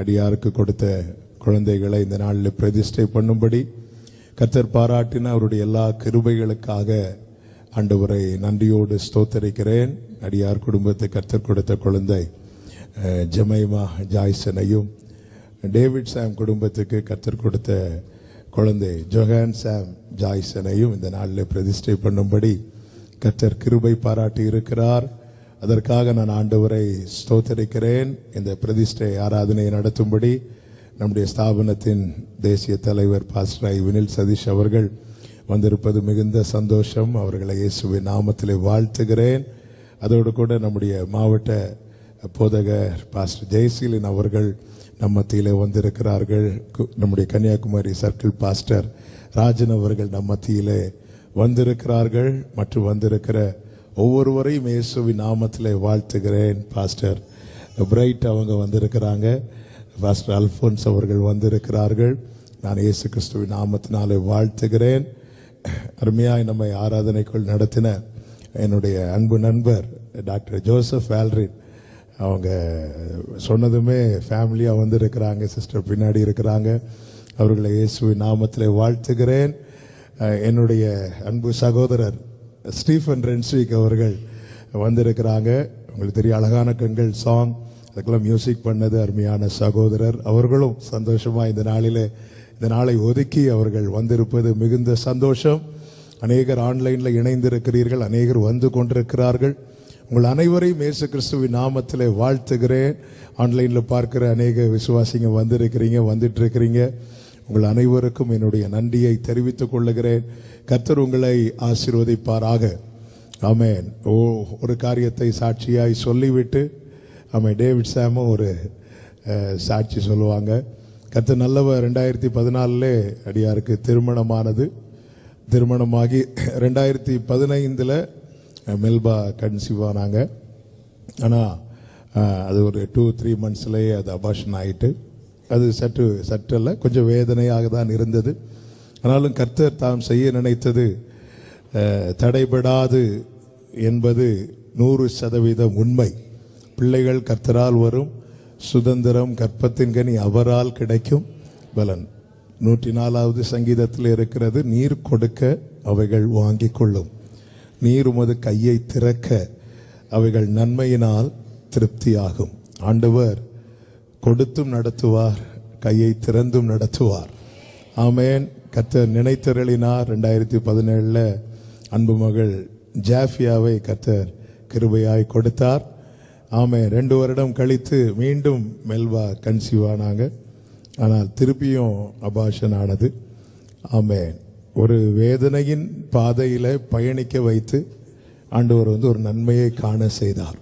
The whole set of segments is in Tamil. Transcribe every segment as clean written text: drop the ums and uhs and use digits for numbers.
அடியாருக்கு கொடுத்த குழந்தைகளை இந்த நாளில் பிரதிஷ்டை பண்ணும்படி கர்த்தர் பாராட்டின அவருடைய எல்லா கிருபைகளுக்காக ஆண்டவரை நன்றியோடு ஸ்தோத்தரிக்கிறேன். அடியார் குடும்பத்தை கர்த்தர் கொடுத்த குழந்தை ஜமைமா ஜாய்சனையும், டேவிட் சாம் குடும்பத்துக்கு கர்த்தர் கொடுத்த குழந்தை ஜொஹான் சாம் ஜாய்சனையும் இந்த நாளில் பிரதிஷ்டை பண்ணும்படி கர்த்தர் கிருபை பாராட்டி இருக்கிறார். அதற்காக நான் ஆண்டவரை ஸ்தோத்தரிக்கிறேன். இந்த பிரதிஷ்டை ஆராதனையை நடத்தும்படி நம்முடைய ஸ்தாபனத்தின் தேசிய தலைவர் பாஸ்டர் வினில் சதீஷ் அவர்கள் வந்திருப்பது மிகுந்த சந்தோஷம். அவர்களை இயேசுவின் நாமத்திலே வாழ்த்துகிறேன். அதோடு கூட நம்முடைய மாவட்ட போதகர் பாஸ்டர் ஜெயசீலன் அவர்கள் நம் மத்தியிலே வந்திருக்கிறார்கள். நம்முடைய கன்னியாகுமரி சர்க்கிள் பாஸ்டர் ராஜன் அவர்கள் நம் மத்தியிலே வந்திருக்கிறார்கள். மற்றும் வந்திருக்கிற ஒவ்வொருவரையும் இயேசுவின் நாமத்திலே வாழ்த்துகிறேன். பாஸ்டர் பிரைட் அவங்க வந்திருக்கிறாங்க. பாஸ்டர் அல்போன்ஸ் அவர்கள் வந்திருக்கிறார்கள். நான் இயேசு கிறிஸ்துவின் நாமத்தினாலே வாழ்த்துகிறேன். அருமையாய் நம்மை ஆராதனைக்குள் நடத்தின என்னுடைய அன்பு நண்பர் டாக்டர் ஜோசப் ஆல்ரின் அவங்க சொன்னதுமே ஃபேமிலியாக வந்திருக்கிறாங்க. சிஸ்டர் பின்னாடி இருக்கிறாங்க. அவர்களை இயேசுவின் நாமத்திலே வாழ்த்துகிறேன். என்னுடைய அன்பு சகோதரர் ஸ்டீஃபன் ரென்ஸ்விக் அவர்கள் வந்திருக்கிறாங்க. உங்களுக்கு தெரிய அழகான கண்கள் சாங் அதுக்கெல்லாம் மியூசிக் பண்ணது அருமையான சகோதரர். அவர்களும் சந்தோஷமாக இந்த நாளை ஒதுக்கி அவர்கள் வந்திருப்பது மிகுந்த சந்தோஷம். அநேகர் ஆன்லைனில் இணைந்திருக்கிறீர்கள், அநேகர் வந்து கொண்டிருக்கிறார்கள். உங்கள் அனைவரையும் இயேசு கிறிஸ்துவின் நாமத்திலே வாழ்த்துகிறேன். ஆன்லைனில் பார்க்கிற அநேக விசுவாசிங்க வந்துட்டு இருக்கிறீங்க. உங்கள் அனைவருக்கும் என்னுடைய நன்றியை தெரிவித்துக் கொள்ளுகிறேன். கர்த்தர் உங்களை ஆசீர்வதிப்பாராக. ஆமென். ஒரு காரியத்தை சாட்சியாய் சொல்லிவிட்டு டேவிட் சாமும் ஒரு சாட்சி சொல்லுவாங்க. கர்த்தர் நல்லவர். 2014 அடியாருக்கு திருமணமானது. திருமணமாகி 2015 மெல்பா கன்சீவ் ஆனாங்க. ஆனால் அது ஒரு 2-3 மந்த்ஸ்லேயே அது அபார்ஷன் ஆகிட்டு, அது சற்றல்ல கொஞ்சம் வேதனையாக தான் இருந்தது. ஆனாலும் கர்த்தர் தாம் செய்ய நினைத்தது தடைபடாது என்பது 100% உண்மை. பிள்ளைகள் கர்த்தரால் வரும், சுதந்திரம் கற்பத்தின் கனி அவரால் கிடைக்கும் பலன். 104வது சங்கீதத்தில் இருக்கிறது, நீர் கொடுக்க அவைகள் வாங்கிக் கொள்ளும், நீர் உமது கையை திறக்க அவைகள் நன்மையினால் திருப்தியாகும். ஆண்டவர் கொடுத்தும் நடத்துவார், கையை திறந்தும் நடத்துவார். ஆமேன். கர்த்தர் நினைத்தருளினார். 2017 அன்பு மகள் ஜாஃபியாவை கர்த்தர் கிருபையாய் கொடுத்தார். ஆமேன். 2 வருடம் கழித்து மீண்டும் மெல்வா கன்சீவ் ஆனாங்க. ஆனால் திருப்பியும் அபார்ஷன் ஆனது. ஆமேன். ஒரு வேதனையின் பாதையில் பயணிக்க வைத்து ஆண்டவர் ஒரு நன்மையை காண செய்தார்.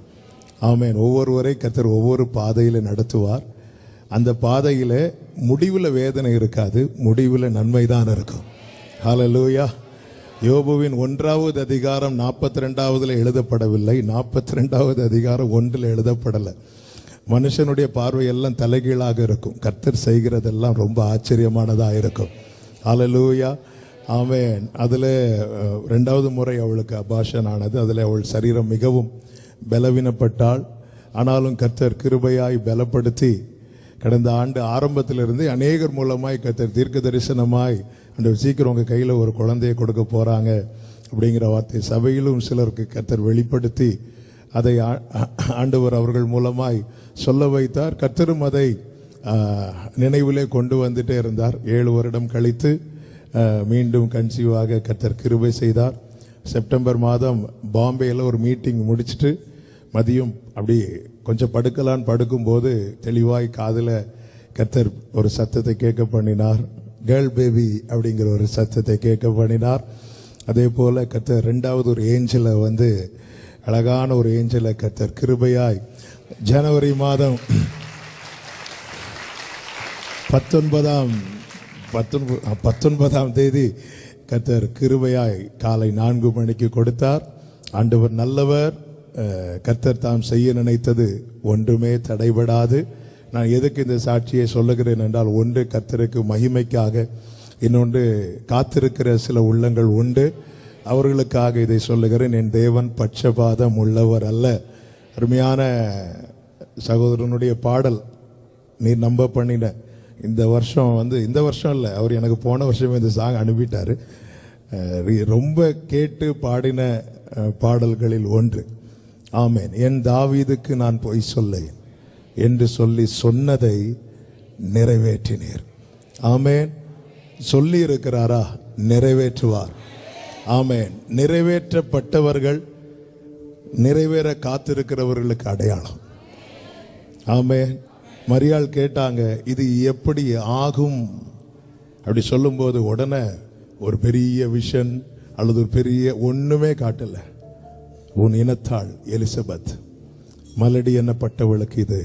ஆமேன். ஒவ்வொருவரை கர்த்தர் ஒவ்வொரு பாதையில் நடத்துவார். அந்த பாதையில் முடிவில் வேதனை இருக்காது, முடிவில் நன்மை தான் இருக்கும். ஹல்லேலூயா. யோபுவின் 1வது அதிகாரம் 42 எழுதப்படவில்லை, 42வது அதிகாரம் 1 எழுதப்படலை. மனுஷனுடைய பார்வையெல்லாம் தலைகீழாக இருக்கும், கர்த்தர் செய்கிறதெல்லாம் ரொம்ப ஆச்சரியமானதாக இருக்கும். ஹல்லேலூயா. ஆமென். அதில் 2வது முறை அவளுக்கு அபார்ஷன் ஆனது. அதில் அவள் சரீரம் மிகவும் பலவீனப்பட்டாள். ஆனாலும் கர்த்தர் கிருபையாய் பலப்படுத்தி கடந்த ஆண்டு ஆரம்பத்திலிருந்து அநேகர் மூலமாய் கர்த்தர் தீர்க்க தரிசனமாய் ஆண்டவர் சீக்கிரம் உங்கள் கையில் ஒரு குழந்தையை கொடுக்க போகிறாங்க அப்படிங்கிற வார்த்தை சபையிலும் சிலருக்கு கர்த்தர் வெளிப்படுத்தி அதை ஆண்டவர் அவர்கள் மூலமாய் சொல்ல வைத்தார். கர்த்தரும் அதை நினைவிலே கொண்டு வந்துட்டே இருந்தார். 7 வருடம் கழித்து மீண்டும் கன்சீவாக கர்த்தர் கிருபை செய்தார். செப்டம்பர் மாதம் பாம்பேயில் ஒரு மீட்டிங் முடிச்சுட்டு மதியம் அப்படி கொஞ்சம் படுக்கலான்னு படுக்கும்போது தெளிவாய் காதில் கர்த்தர் ஒரு சத்தத்தை கேட்க பண்ணினார். கேர்ள் பேபி அப்படிங்கிற ஒரு சத்தத்தை கேட்க பண்ணினார். அதே போல் கர்த்தர் 2வது ஒரு ஏஞ்சலை அழகான ஒரு ஏஞ்சலை கர்த்தர் கிருபையாய் ஜனவரி மாதம் 19ஆம் தேதி கர்த்தர் கிருபையாய் காலை 4 மணிக்கு கொடுத்தார். ஆண்டவர் நல்லவர். கர்த்தர் தாம் செய்ய நினைத்தது ஒன்றுமே தடைபடாது. நான் எதுக்கு இந்த சாட்சியை சொல்லுகிறேன் என்றால், ஒன்று கர்த்தருக்கு மகிமைக்காக, இன்னொன்று காத்திருக்கிற சில உள்ளங்கள் உண்டு, அவர்களுக்காக இதை சொல்லுகிறேன். என் தேவன் பட்சபாதம் உள்ளவர் அல்ல. அருமையான சகோதரனுடைய பாடல் நீ நம்ப பண்ணின. இந்த வருஷம் இந்த வருஷம் இல்லை, அவர் எனக்கு போன வருஷமே இந்த சாங் அனுப்பிட்டாரு. ரொம்ப கேட்டு பாடின பாடல்களில் ஒன்று. ஆமென். என் தாவீதுக்கு நான் பொய் சொல்லேன் என்று சொல்லி சொன்னதை நிறைவேற்றினீர். ஆமென். சொல்லி இருக்கிறாரா? நிறைவேற்றுவார். ஆமென். நிறைவேற்றப்பட்டவர்கள் நிறைவேற காத்திருக்கிறவர்களுக்கு அடையாளம். ஆமென். மரியாள் கேட்டாங்க, இது எப்படி ஆகும்? அப்படி சொல்லும்போது உடனே ஒரு பெரிய விஷன் அல்லது ஒரு பெரிய ஒண்ணுமே காட்டல. உன் இனத்தாள் எலிசபெத் மலடி எண்ணப்பட்டவளுக்கு இது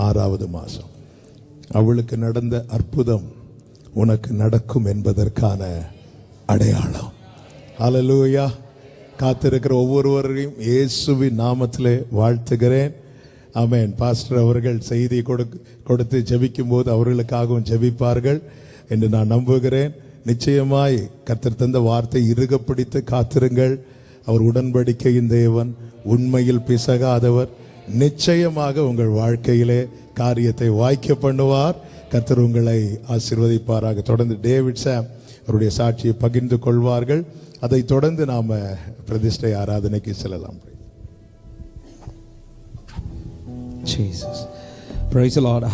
6வது மாசம். அவளுக்கு நடந்த அற்புதம் உனக்கு நடக்கும் என்பதற்கான அடையாளம். ஹல்லேலூயா. காத்திருக்கிற ஒவ்வொருவரையும் இயேசுவின் நாமத்திலே வாழ்த்துகிறேன். ஆமென். பாஸ்டர் அவர்கள் செய்தி கொடுத்து ஜெபிக்கும் போது அவர்களுக்காகவும் ஜெபிப்பார்கள் என்று நான் நம்புகிறேன். நிச்சயமாய் கர்த்தர் தந்த வார்த்தை இறுக பிடித்து காத்திருங்கள். அவர் உடன்படிக்கையின் தேவன், உண்மையில் பிசகாதவர். நிச்சயமாக உங்கள் வாழ்க்கையிலே காரியத்தை வாய்க்க பண்ணுவார். கர்த்தர் உங்களை ஆசீர்வதிப்பாராக. தொடர்ந்து டேவிட் சாம் அவருடைய சாட்சியை பகிர்ந்து கொள்வார்கள். அதை தொடர்ந்து நாம பிரதிஷ்டை ஆராதனைக்கு செல்லலாம். Jesus. Praise the Lord.